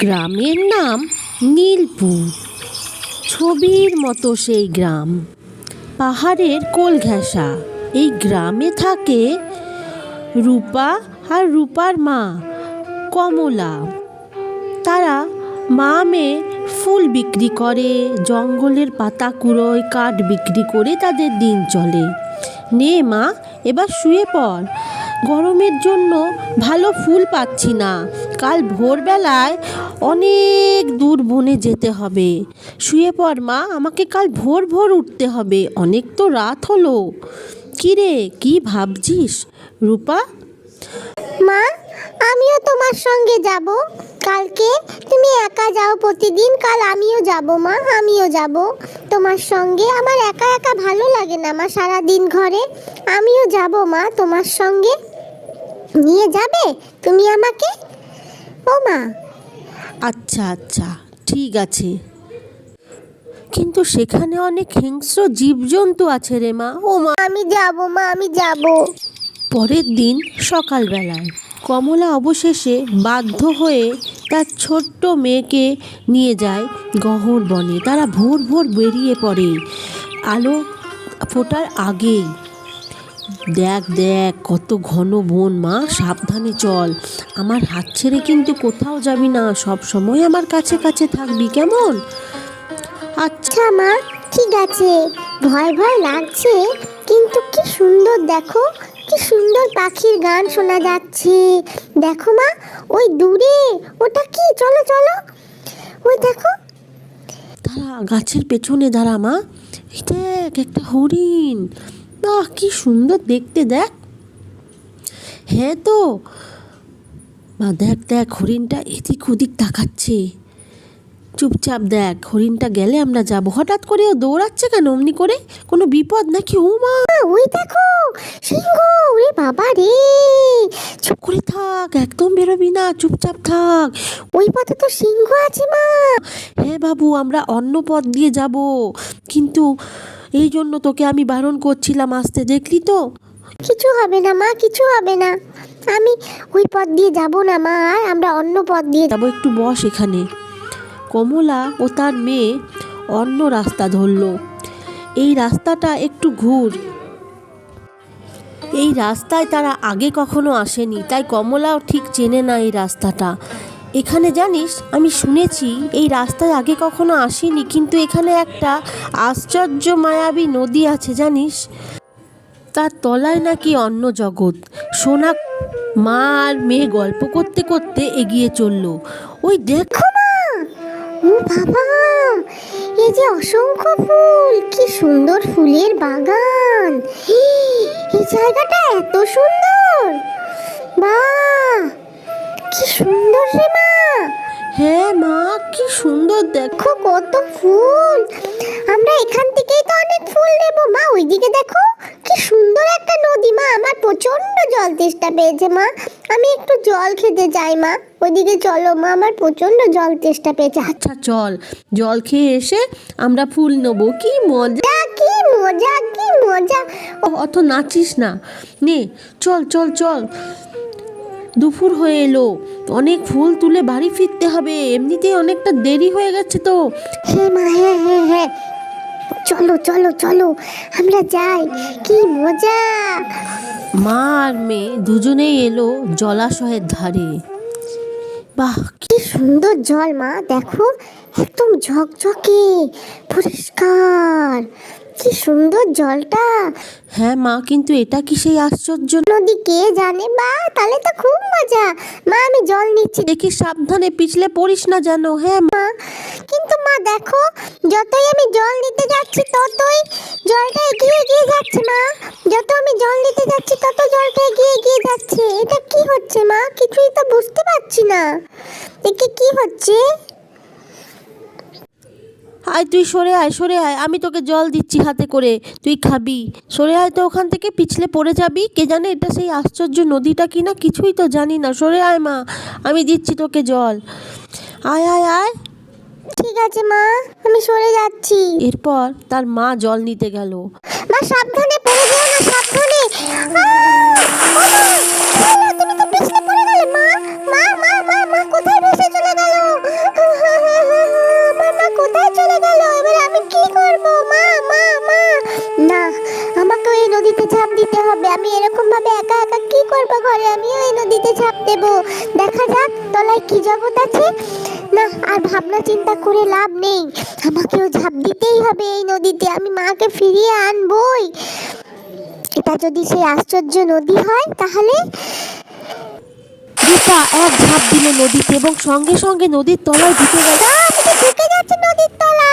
গ্রামের নাম নীলপুর। ছবির মতো সেই গ্রাম, পাহাড়ের কোল ঘেঁষা। এই গ্রামে থাকে রূপা আর রূপার মা কমলা। তারা মা মেয়ে ফুল বিক্রি করে, জঙ্গলের পাতা কুড়োয়, কাঠ বিক্রি করে তাদের দিন চলে। নে মা, এবার শুয়ে পড়, গরমের জন্য ভালো ফুল পাচ্ছি না। কাল ভোরবেলায় অনেক দূর বনে যেতে হবে। শুয়ে পড় মা, আমাকে কাল ভোর ভোর উঠতে হবে, অনেক তো রাত হলো। কি রে, কি ভাবছিস রূপা? মা, আমিও তোমার সঙ্গে যাব। কালকে তুমি একা যাও প্রতিদিন, কাল আমিও যাব মা, আমিও যাব তোমার সঙ্গে। আমার একা একা ভালো লাগে না মা, সারাদিন ঘরে। আমিও যাব মা তোমার সঙ্গে। নিয়ে যাবে তুমি আমাকে? ও মা। আচ্ছা আচ্ছা, ঠিক আছে, কিন্তু সেখানে অনেক হিংস্র জীবজন্তু আছে রে মা। ও মা, আমি যাব মা, আমি যাব। পরের দিন সকালবেলায় কমলা অবশেষে বাধ্য হয়ে তার ছোট্ট মেয়েকে নিয়ে যায় গহ্বর বনে। তারা ভোর ভোর বেরিয়ে পড়ে, আলো ফোটার আগেই। দেখ দেখ, কত ঘন বন মা, সাবধানে চল। আমার হাত ছেড়ে কিন্তু কোথাও যাবি না, সব সময় আমার কাছে কাছে থাকবি, কেমন? আচ্ছা মা, ঠিক আছে। ভয় ভয় লাগছে, কিন্তু কি সুন্দর, দেখো কি সুন্দর পাখির গান শোনা যাচ্ছে। দেখো মা, ওই দূরে ওটা কি, চলো চলো, ওই দেখো। দাঁড়া, গাছের পেছনে দাঁড়া মা, এই দেখ একটা হরিণ। বাহ, কি সুন্দর দেখতে, দেখ। হ্যাঁ তো মা, দেখ দেখ, হরিণটা এদিক ওদিক তাকাচ্ছে। চুপচাপ দেখ, হরিণটা গেলে আমরা যাব। হঠাৎ করে ও দৌড়াচ্ছে কেন অমনি করে? কোনো বিপদ নাকি? ও মা, ওই দেখো সিংহ, ওরে বাবা রে। চুপ করে থাক, একদম বেরোবি না, চুপচাপ থাক। ওই পথে তো সিংহ আছে মা। হ্যাঁ বাবু, আমরা অন্য পথ দিয়ে যাব, কিন্তু এই জন্য তোকে আমি বারণ করছিলাম আসতে, দেখলি তো। কিছু হবে না মা, কিছু হবে না। আমি ওই পথ দিয়ে যাব না মা, আর আমরা অন্য পথ দিয়ে যাবো, একটু বস এখানে। কমলা ও তার মেয়ে অন্য রাস্তা ধরলো। এই রাস্তাটা একটু ঘুর, এই রাস্তায় তারা আগে কখনো আসেনি, তাই কমলাও ঠিক চেনে না এই রাস্তাটা। এখানে জানিস, আমি শুনেছি এই রাস্তায় আগে কখনো আসেনি, কিন্তু এখানে একটা আশ্চর্য মায়াবী নদী আছে জানিস। তার তলায় নাকি অন্য জগৎ। সোনা মা আর মেয়ে গল্প করতে করতে এগিয়ে চলল। ওই দেখো মা। ও বাবা, এই যে অসংখ্য ফুল, কি সুন্দর ফুলের বাগান। এই জায়গাটা এত সুন্দর, বাহ কি সুন্দর রে মা। হ্যাঁ মা, কি সুন্দর দেখো। দেখো কত ফুল, আমরা এখান থেকেই তো অনেক ফুল নেবো মা। ওইদিকে দেখো কি সুন্দর একটা নদী মা, আমার প্রচন্ড জল তেষ্টা পেয়েছে মা, আমি একটু জল খেতে চাই মা। ওইদিকে চলো মা, আমার প্রচন্ড জল তেষ্টা পেয়েছে। আচ্ছা চল, জল খেয়ে এসে আমরা ফুল নেবো। কি মজা, কি মজা, কি মজা। অত নাচিস না, নে চল চল চল। দুপুর হয়ে এলো, অনেক ফুল তুলে বাড়ি ফিরতে হবে, এমনিতেই অনেকটা দেরি হয়ে গেছে তো। হ্যাঁ মা, হ্যাঁ হ্যাঁ হ্যাঁ, চলো চলো চলো, আমরা যাই, কি মজা। মা আর মেয়ে দুজনেই এলো জলাশয়ের ধারে। বাহ, কি সুন্দর জল মা, দেখো একদম ঝকঝকে পরিষ্কার, কি সুন্দর জলটা। হ্যাঁ মা, কিন্তু এটা কি সেই আশ্চর্য নদী কে জানে, বা তাহলে তো খুব মজা। মা আমি জল নিচ্ছি। দেখি, সাবধানে পিছলে পড়িস না যেন। হ্যাঁ মা। কিন্তু মা দেখো, যতই আমি জল নিতে যাচ্ছি ততই জলটা এগিয়ে এগিয়ে যাচ্ছে মা। যত আমি জল নিতে যাচ্ছি তত জলটা এগিয়ে এগিয়ে যাচ্ছে। এটা কি হচ্ছে মা, কিছুই তো বুঝতে পারছি না, একে কি হচ্ছে। আয় তুই সরে আয়, সরে আয়, আমি তোকে জল দিচ্ছি হাতে করে, তুই খাবি। সরে আয় তো ওখান থেকে, পিছলে পড়ে যাবি। কে জানে এটা সেই আশ্চর্য নদীটা কি না, কিছুই তো জানি না। সরে আয় মা, আমি দিচ্ছি তোকে জল। আয় আয় আয়। ঠিক আছে মা, আমি সরে যাচ্ছি। এরপর তার মা জল নিতে গেল। মা সাবধানে, পড়ে যেও না, সাবধানে। তুমি তো পিছলে পড়ে গেলে মা। মা মা মা মা, কোথায় ভেসে চলে গেল? হবে। আমি এরকম ভাবে একা একা কি করব ঘরে? আমিও এই নদীতে ঝাঁপ দেব। দেখা যাক তলায় কি জগৎ আছে। না, আর ভাবনা চিন্তা করে লাভ নেই, আমাকেও ঝাঁপ দিতেই হবে এই নদীতে। আমি মাকে ফিরিয়ে আনবই। এটা যদি সেই আশ্চর্য নদী হয় তাহলে। রূপা এক ঝাঁপ দিল নদীতে এবং সঙ্গে সঙ্গে নদীর তলায় ঢুকে গেল। আমি তো ঢুকে যাচ্ছি নদীর তলায়।